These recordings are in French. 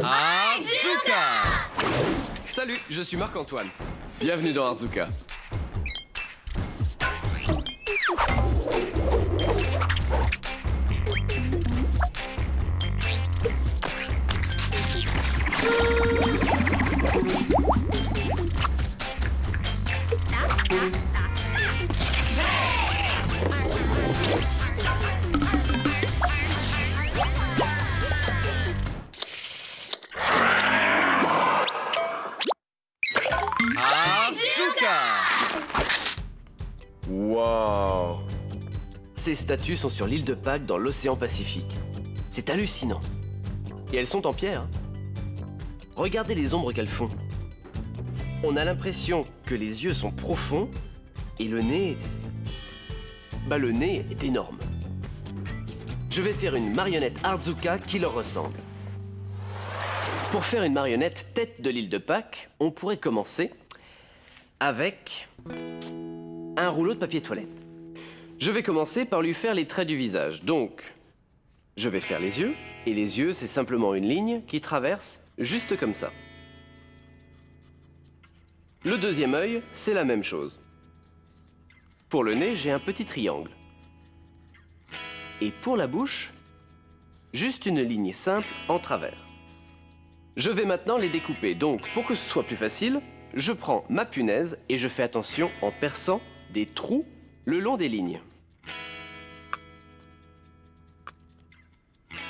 Arzuka! Salut, je suis Marc-Antoine. Bienvenue dans Arzuka. Wow! Ces statues sont sur l'île de Pâques dans l'océan Pacifique. C'est hallucinant. Et elles sont en pierre. Hein? Regardez les ombres qu'elles font. On a l'impression que les yeux sont profonds et le nez... le nez est énorme. Je vais faire une marionnette Arzuka qui leur ressemble. Pour faire une marionnette tête de l'île de Pâques, on pourrait commencer avec un rouleau de papier toilette. Je vais commencer par lui faire les traits du visage. Donc, je vais faire les yeux. Et les yeux, c'est simplement une ligne qui traverse juste comme ça. Le deuxième œil, c'est la même chose. Pour le nez, j'ai un petit triangle. Et pour la bouche, juste une ligne simple en travers. Je vais maintenant les découper. Donc, pour que ce soit plus facile, je prends ma punaise et je fais attention en perçant des trous le long des lignes.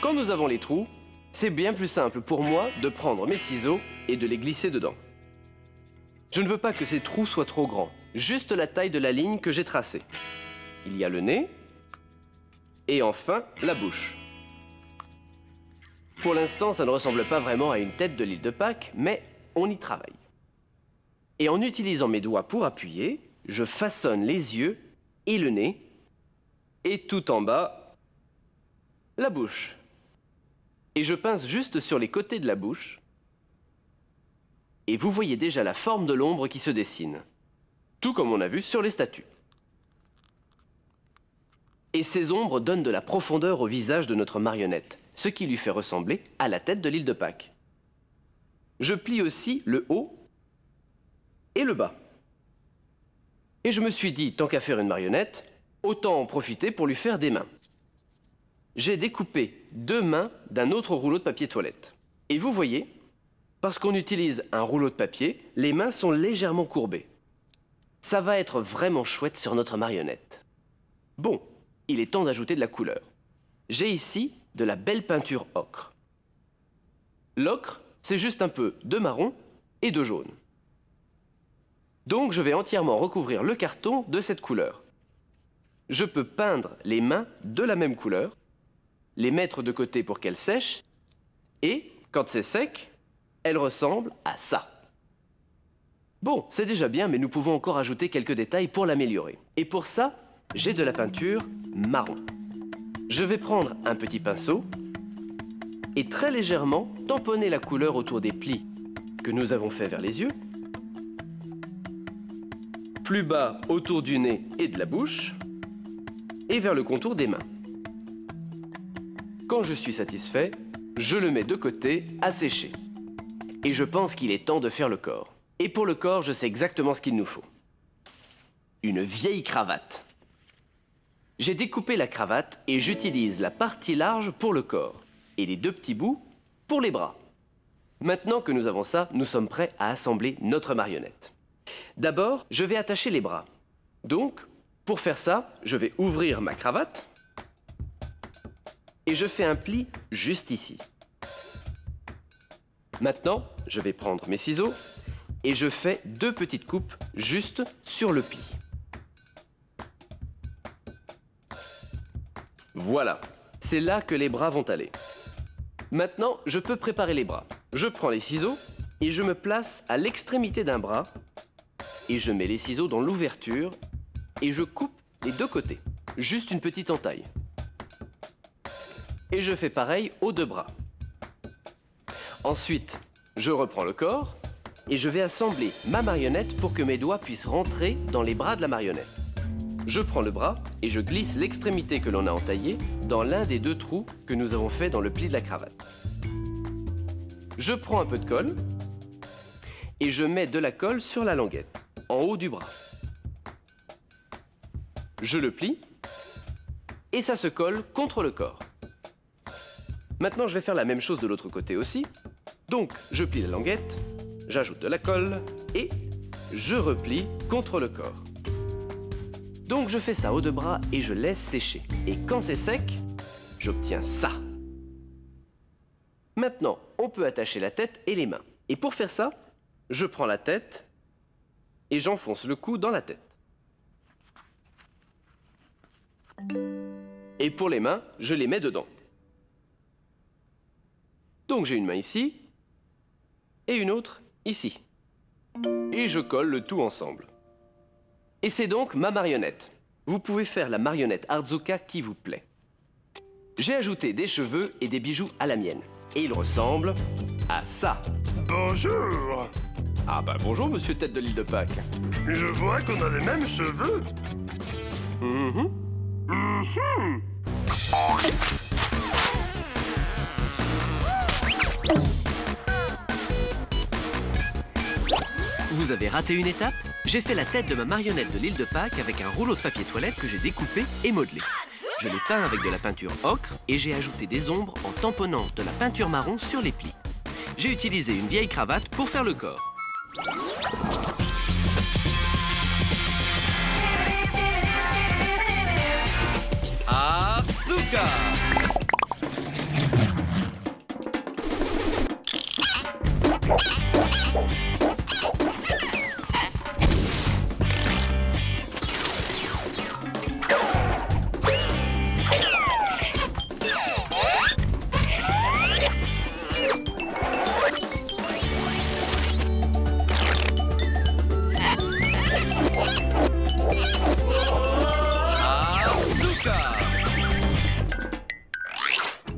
Quand nous avons les trous, c'est bien plus simple pour moi de prendre mes ciseaux et de les glisser dedans. Je ne veux pas que ces trous soient trop grands, juste la taille de la ligne que j'ai tracée. Il y a le nez et enfin la bouche. Pour l'instant, ça ne ressemble pas vraiment à une tête de l'île de Pâques, mais on y travaille. Et en utilisant mes doigts pour appuyer, je façonne les yeux et le nez, et tout en bas, la bouche. Et je pince juste sur les côtés de la bouche, et vous voyez déjà la forme de l'ombre qui se dessine, tout comme on a vu sur les statues. Et ces ombres donnent de la profondeur au visage de notre marionnette, ce qui lui fait ressembler à la tête de l'île de Pâques. Je plie aussi le haut et le bas. Et je me suis dit, tant qu'à faire une marionnette, autant en profiter pour lui faire des mains. J'ai découpé 2 mains d'un autre rouleau de papier toilette. Et vous voyez, parce qu'on utilise un rouleau de papier, les mains sont légèrement courbées. Ça va être vraiment chouette sur notre marionnette. Bon, il est temps d'ajouter de la couleur. J'ai ici de la belle peinture ocre. L'ocre, c'est juste un peu de marron et de jaune. Donc je vais entièrement recouvrir le carton de cette couleur. Je peux peindre les mains de la même couleur, les mettre de côté pour qu'elles sèchent, et quand c'est sec, elles ressemblent à ça. Bon, c'est déjà bien, mais nous pouvons encore ajouter quelques détails pour l'améliorer. Et pour ça, j'ai de la peinture marron. Je vais prendre un petit pinceau et très légèrement tamponner la couleur autour des plis que nous avons fait vers les yeux, plus bas autour du nez et de la bouche, et vers le contour des mains. Quand je suis satisfait, je le mets de côté à sécher. Et je pense qu'il est temps de faire le corps. Et pour le corps, je sais exactement ce qu'il nous faut. Une vieille cravate. J'ai découpé la cravate et j'utilise la partie large pour le corps et les 2 petits bouts pour les bras. Maintenant que nous avons ça, nous sommes prêts à assembler notre marionnette. D'abord, je vais attacher les bras. Donc, pour faire ça, je vais ouvrir ma cravate et je fais un pli juste ici. Maintenant, je vais prendre mes ciseaux et je fais 2 petites coupes juste sur le pli. Voilà, c'est là que les bras vont aller. Maintenant, je peux préparer les bras. Je prends les ciseaux et je me place à l'extrémité d'un bras et je mets les ciseaux dans l'ouverture et je coupe les 2 côtés. Juste une petite entaille. Et je fais pareil aux 2 bras. Ensuite, je reprends le corps et je vais assembler ma marionnette pour que mes doigts puissent rentrer dans les bras de la marionnette. Je prends le bras et je glisse l'extrémité que l'on a entaillée dans l'un des 2 trous que nous avons fait dans le pli de la cravate. je prends un peu de colle et je mets de la colle sur la languette, en haut du bras. Je le plie et ça se colle contre le corps. Maintenant, je vais faire la même chose de l'autre côté aussi. Donc, je plie la languette, j'ajoute de la colle et je replie contre le corps. Donc, je fais ça aux deux bras et je laisse sécher. Et quand c'est sec, j'obtiens ça. Maintenant, on peut attacher la tête et les mains. Et pour faire ça, je prends la tête et j'enfonce le cou dans la tête. Et pour les mains, je les mets dedans. Donc j'ai une main ici et une autre ici. Et je colle le tout ensemble. Et c'est donc ma marionnette. Vous pouvez faire la marionnette Artzooka qui vous plaît. J'ai ajouté des cheveux et des bijoux à la mienne. Et il ressemble à ça. Bonjour. Ah bah bonjour monsieur tête de l'île de Pâques. Je vois qu'on a les mêmes cheveux. Vous avez raté une étape? J'ai fait la tête de ma marionnette de l'île de Pâques avec un rouleau de papier toilette que j'ai découpé et modelé. Je l'ai peint avec de la peinture ocre et j'ai ajouté des ombres en tamponnant de la peinture marron sur les plis. J'ai utilisé une vieille cravate pour faire le corps. Artzooka!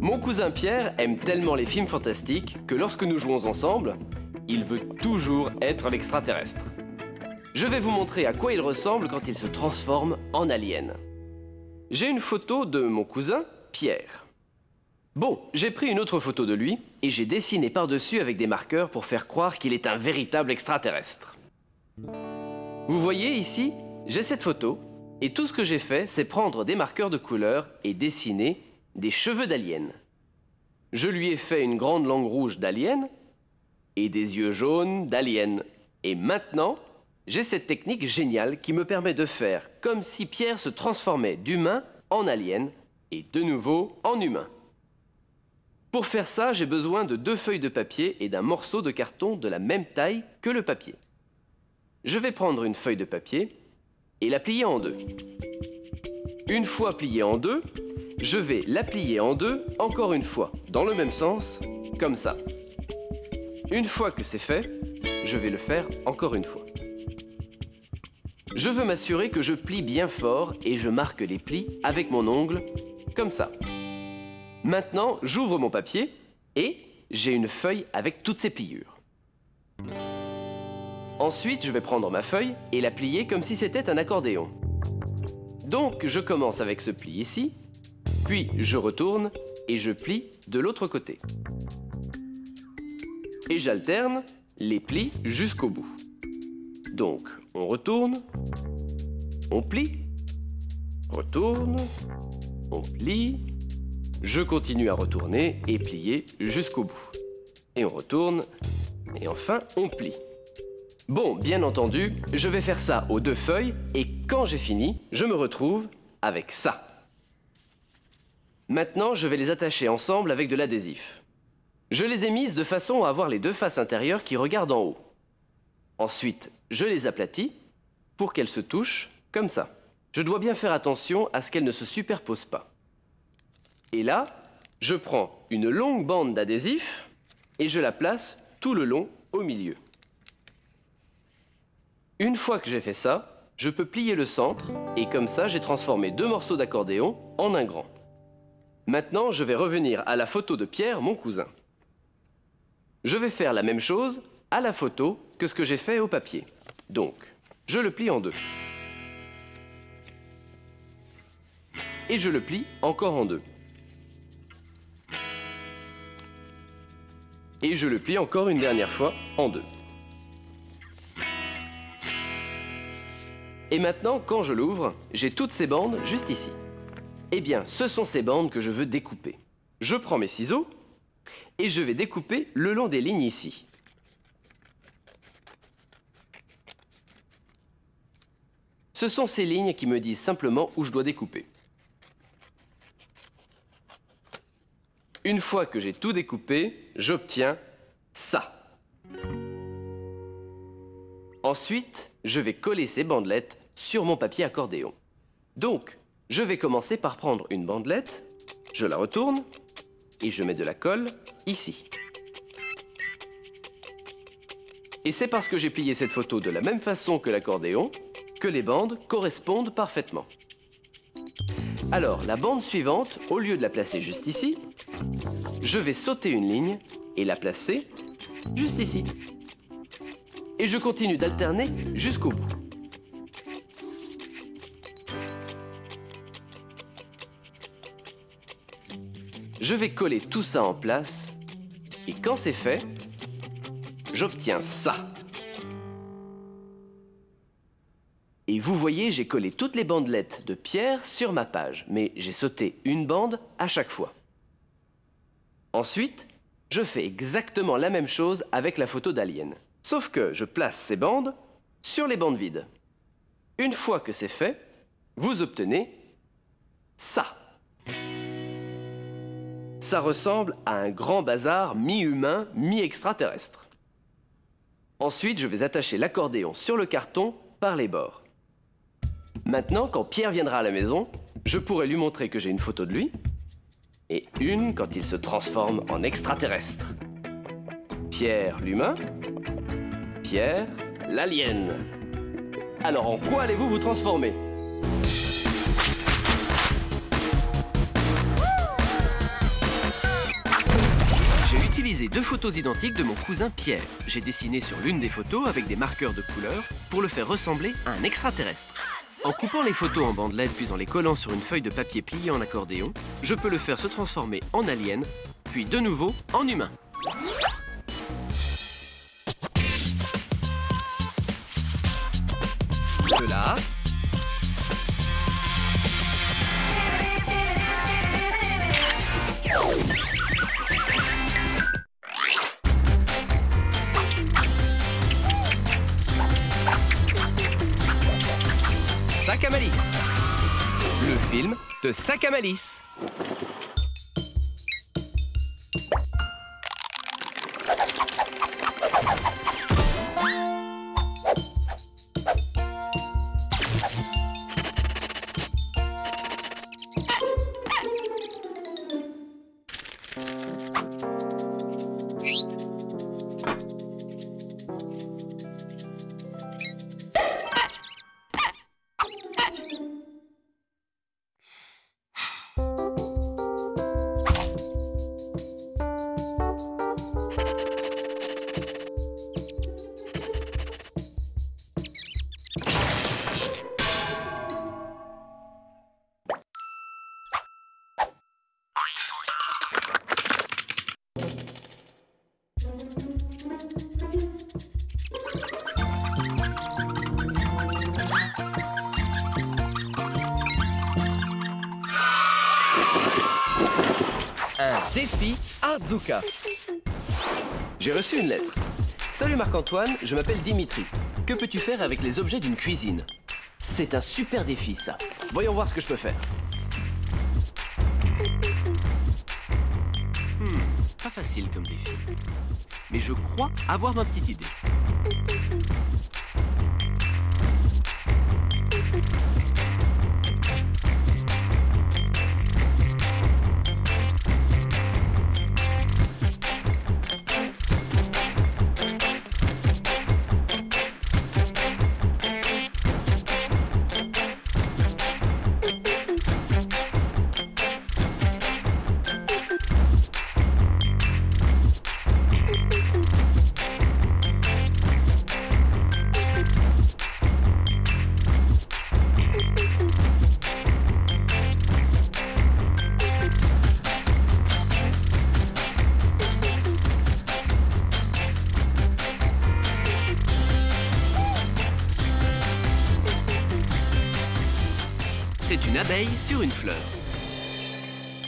Mon cousin Pierre aime tellement les films fantastiques que lorsque nous jouons ensemble, il veut toujours être l'extraterrestre. Je vais vous montrer à quoi il ressemble quand il se transforme en alien. J'ai une photo de mon cousin Pierre. Bon, j'ai pris une autre photo de lui et j'ai dessiné par-dessus avec des marqueurs pour faire croire qu'il est un véritable extraterrestre. Vous voyez ici, j'ai cette photo et tout ce que j'ai fait, c'est prendre des marqueurs de couleur et dessiner des cheveux d'alien. Je lui ai fait une grande langue rouge d'alien et des yeux jaunes d'alien. Et maintenant, j'ai cette technique géniale qui me permet de faire comme si Pierre se transformait d'humain en alien et de nouveau en humain. Pour faire ça, j'ai besoin de 2 feuilles de papier et d'un morceau de carton de la même taille que le papier. Je vais prendre une feuille de papier et la plier en deux. Une fois pliée en deux, je vais la plier en deux encore une fois, dans le même sens, comme ça. Une fois que c'est fait, je vais le faire encore une fois. Je veux m'assurer que je plie bien fort et je marque les plis avec mon ongle, comme ça. Maintenant, j'ouvre mon papier et j'ai une feuille avec toutes ces pliures. Ensuite, je vais prendre ma feuille et la plier comme si c'était un accordéon. Donc, je commence avec ce pli ici, puis je retourne et je plie de l'autre côté. Et j'alterne les plis jusqu'au bout. Donc, on retourne, on plie, retourne, on plie, je continue à retourner et plier jusqu'au bout. Et on retourne, et enfin on plie. Bon, bien entendu, je vais faire ça aux 2 feuilles, et quand j'ai fini, je me retrouve avec ça. Maintenant, je vais les attacher ensemble avec de l'adhésif. Je les ai mises de façon à avoir les 2 faces intérieures qui regardent en haut. Ensuite, je les aplatis pour qu'elles se touchent comme ça. Je dois bien faire attention à ce qu'elles ne se superposent pas. Et là, je prends une longue bande d'adhésif et je la place tout le long au milieu. Une fois que j'ai fait ça, je peux plier le centre et comme ça, j'ai transformé 2 morceaux d'accordéon en un grand. Maintenant, je vais revenir à la photo de Pierre, mon cousin. Je vais faire la même chose à la photo que ce que j'ai fait au papier. Donc, je le plie en 2. Et je le plie encore en 2. Et je le plie encore une dernière fois en deux. Et maintenant, quand je l'ouvre, j'ai toutes ces bandes juste ici. Eh bien, ce sont ces bandes que je veux découper. Je prends mes ciseaux et je vais découper le long des lignes ici. Ce sont ces lignes qui me disent simplement où je dois découper. Une fois que j'ai tout découpé, j'obtiens ça. Ensuite, je vais coller ces bandelettes sur mon papier accordéon. Donc, je vais commencer par prendre une bandelette, je la retourne et je mets de la colle ici. Et c'est parce que j'ai plié cette photo de la même façon que l'accordéon que les bandes correspondent parfaitement. Alors, la bande suivante, au lieu de la placer juste ici, je vais sauter une ligne et la placer juste ici. Et je continue d'alterner jusqu'au bout. Je vais coller tout ça en place et quand c'est fait, j'obtiens ça. Et vous voyez, j'ai collé toutes les bandelettes de pierre sur ma page, mais j'ai sauté une bande à chaque fois. Ensuite, je fais exactement la même chose avec la photo d'Alien. Sauf que je place ces bandes sur les bandes vides. Une fois que c'est fait, vous obtenez ça. Ça ressemble à un grand bazar mi-humain, mi-extraterrestre. Ensuite, je vais attacher l'accordéon sur le carton par les bords. Maintenant, quand Pierre viendra à la maison, je pourrai lui montrer que j'ai une photo de lui et une quand il se transforme en extraterrestre. Pierre l'humain, Pierre l'alien. Alors en quoi allez-vous vous transformer ? J'ai utilisé deux photos identiques de mon cousin Pierre. J'ai dessiné sur l'une des photos avec des marqueurs de couleur pour le faire ressembler à un extraterrestre. En coupant les photos en bandelettes puis en les collant sur une feuille de papier pliée en accordéon, je peux le faire se transformer en alien, puis de nouveau en humain. De là. Sac à malice. Le film de Sac à malice. Un défi Artzuka. J'ai reçu une lettre. Salut Marc-Antoine, je m'appelle Dimitri. Que peux-tu faire avec les objets d'une cuisine? C'est un super défi, ça. Voyons voir ce que je peux faire. Pas facile comme défi. Mais je crois avoir ma petite idée. C'est une abeille sur une fleur.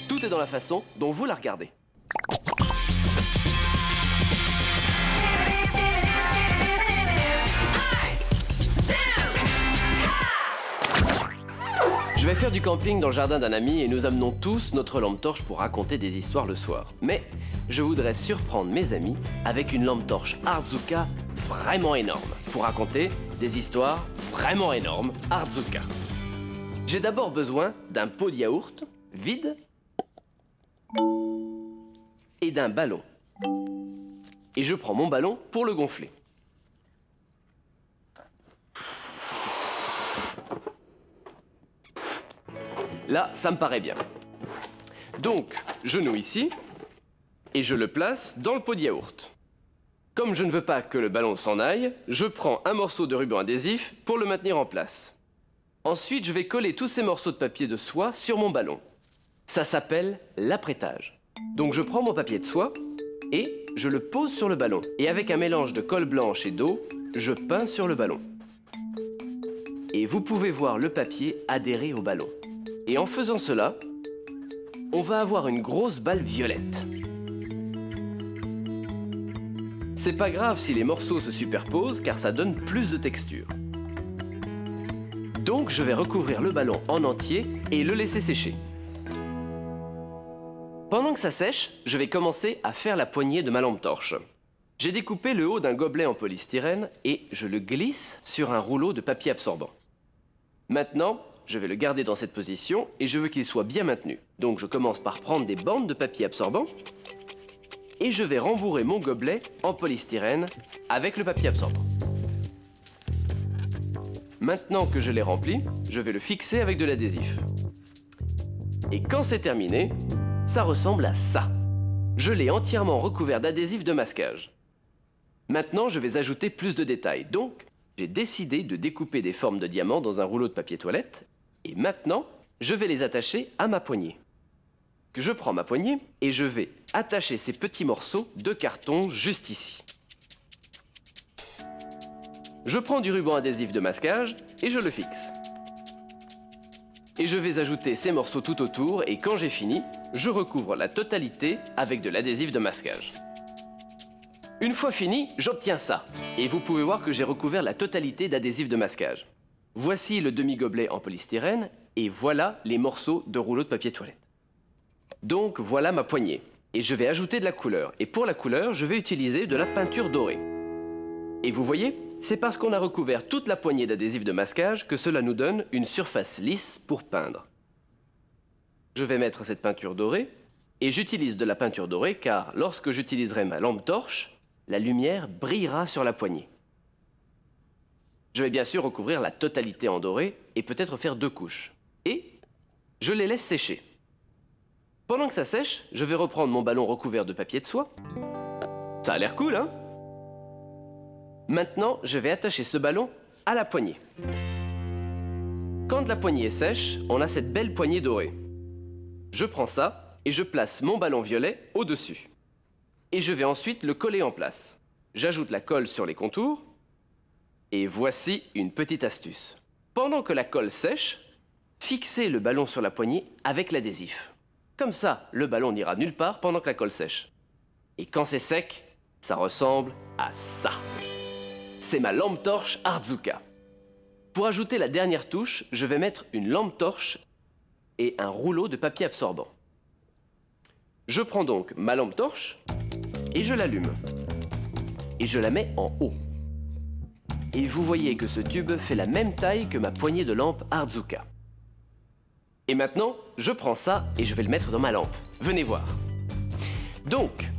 Tout est dans la façon dont vous la regardez. Je vais faire du camping dans le jardin d'un ami et nous amenons tous notre lampe torche pour raconter des histoires le soir. Mais je voudrais surprendre mes amis avec une lampe torche Hardzuka vraiment énorme pour raconter des histoires vraiment énormes Hardzuka. J'ai d'abord besoin d'un pot de yaourt vide et d'un ballon. Et je prends mon ballon pour le gonfler. Là, ça me paraît bien. Donc, je noue ici et je le place dans le pot de yaourt. Comme je ne veux pas que le ballon s'en aille, je prends un morceau de ruban adhésif pour le maintenir en place. Ensuite, je vais coller tous ces morceaux de papier de soie sur mon ballon. Ça s'appelle l'apprêtage. Donc, je prends mon papier de soie et je le pose sur le ballon. Et avec un mélange de colle blanche et d'eau, je peins sur le ballon. Et vous pouvez voir le papier adhérer au ballon. Et en faisant cela, on va avoir une grosse balle violette. C'est pas grave si les morceaux se superposent car ça donne plus de texture. Donc je vais recouvrir le ballon en entier et le laisser sécher. Pendant que ça sèche, je vais commencer à faire la poignée de ma lampe torche. J'ai découpé le haut d'un gobelet en polystyrène et je le glisse sur un rouleau de papier absorbant. Maintenant, je vais le garder dans cette position et je veux qu'il soit bien maintenu. Donc je commence par prendre des bandes de papier absorbant et je vais rembourrer mon gobelet en polystyrène avec le papier absorbant. Maintenant que je l'ai rempli, je vais le fixer avec de l'adhésif. Et quand c'est terminé, ça ressemble à ça. Je l'ai entièrement recouvert d'adhésif de masquage. Maintenant, je vais ajouter plus de détails. Donc, j'ai décidé de découper des formes de diamants dans un rouleau de papier toilette. Et maintenant, je vais les attacher à ma poignée. Je prends ma poignée et je vais attacher ces petits morceaux de carton juste ici. Je prends du ruban adhésif de masquage et je le fixe. Et je vais ajouter ces morceaux tout autour et quand j'ai fini, je recouvre la totalité avec de l'adhésif de masquage. Une fois fini, j'obtiens ça. Et vous pouvez voir que j'ai recouvert la totalité d'adhésif de masquage. Voici le demi-gobelet en polystyrène et voilà les morceaux de rouleau de papier toilette. Donc voilà ma poignée. Et je vais ajouter de la couleur. Et pour la couleur, je vais utiliser de la peinture dorée. Et vous voyez, c'est parce qu'on a recouvert toute la poignée d'adhésif de masquage que cela nous donne une surface lisse pour peindre. Je vais mettre cette peinture dorée et j'utilise de la peinture dorée car lorsque j'utiliserai ma lampe torche, la lumière brillera sur la poignée. Je vais bien sûr recouvrir la totalité en doré et peut-être faire 2 couches. Et je les laisse sécher. Pendant que ça sèche, je vais reprendre mon ballon recouvert de papier de soie. Ça a l'air cool, hein? Maintenant, je vais attacher ce ballon à la poignée. Quand la poignée est sèche, on a cette belle poignée dorée. Je prends ça et je place mon ballon violet au-dessus. Et je vais ensuite le coller en place. J'ajoute la colle sur les contours. Et voici une petite astuce. Pendant que la colle sèche, fixez le ballon sur la poignée avec l'adhésif. Comme ça, le ballon n'ira nulle part pendant que la colle sèche. Et quand c'est sec, ça ressemble à ça. C'est ma lampe torche Hardzuka. Pour ajouter la dernière touche, je vais mettre une lampe torche et un rouleau de papier absorbant. Je prends donc ma lampe torche et je l'allume. Et je la mets en haut. Et vous voyez que ce tube fait la même taille que ma poignée de lampe Hardzuka. Et maintenant, je prends ça et je vais le mettre dans ma lampe. Venez voir. Donc,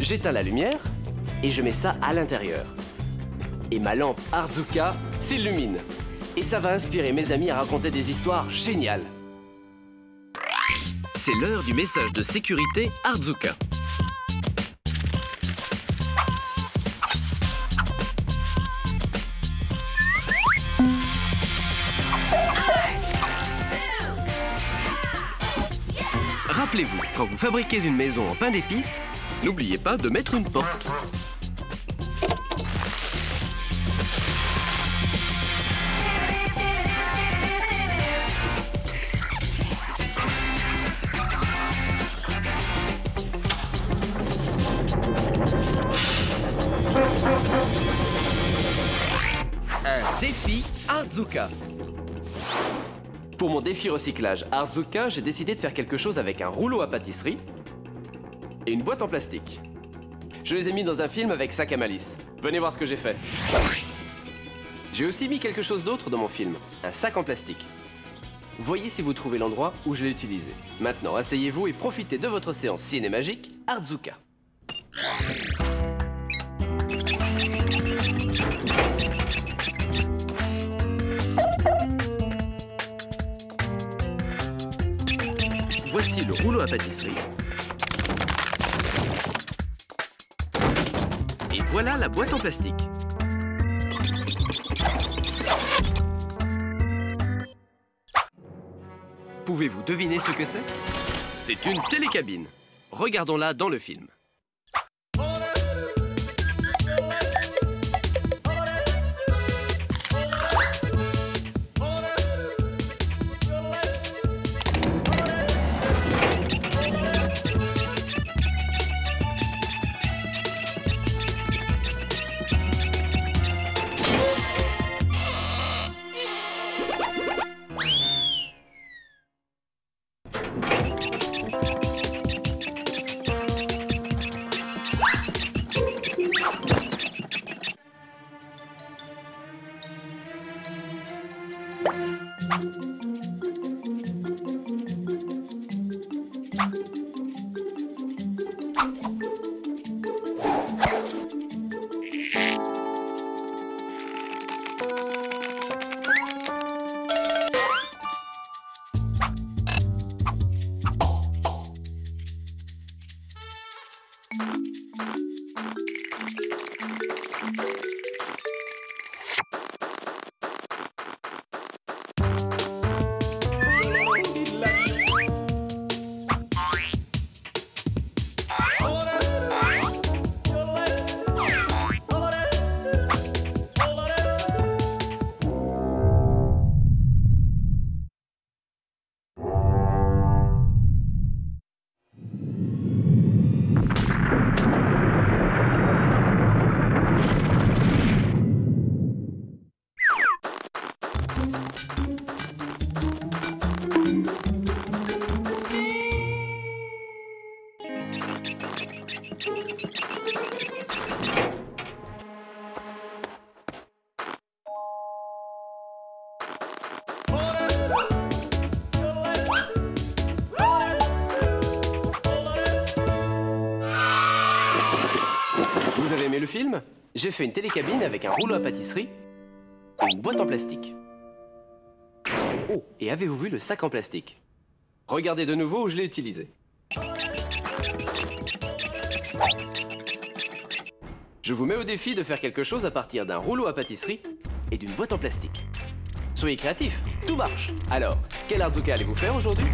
j'éteins la lumière et je mets ça à l'intérieur. Et ma lampe Hardzuka s'illumine. Et ça va inspirer mes amis à raconter des histoires géniales. C'est l'heure du message de sécurité Hardzuka. Rappelez-vous, quand vous fabriquez une maison en pain d'épices, n'oubliez pas de mettre une porte. Défi Artzuka. Pour mon défi recyclage Artzuka, j'ai décidé de faire quelque chose avec un rouleau à pâtisserie et une boîte en plastique. Je les ai mis dans un film avec sac à malice. Venez voir ce que j'ai fait. J'ai aussi mis quelque chose d'autre dans mon film, un sac en plastique. Voyez si vous trouvez l'endroit où je l'ai utilisé. Maintenant, asseyez-vous et profitez de votre séance cinémagique Artzuka. Voici le rouleau à pâtisserie. Et voilà la boîte en plastique. Pouvez-vous deviner ce que c'est? C'est une télécabine. Regardons-la dans le film. Vous avez aimé le film? J'ai fait une télécabine avec un rouleau à pâtisserie et une boîte en plastique. Oh, et avez-vous vu le sac en plastique? Regardez de nouveau où je l'ai utilisé. Je vous mets au défi de faire quelque chose à partir d'un rouleau à pâtisserie et d'une boîte en plastique. Soyez créatifs, tout marche. Alors, quel Artzuka allez-vous faire aujourd'hui?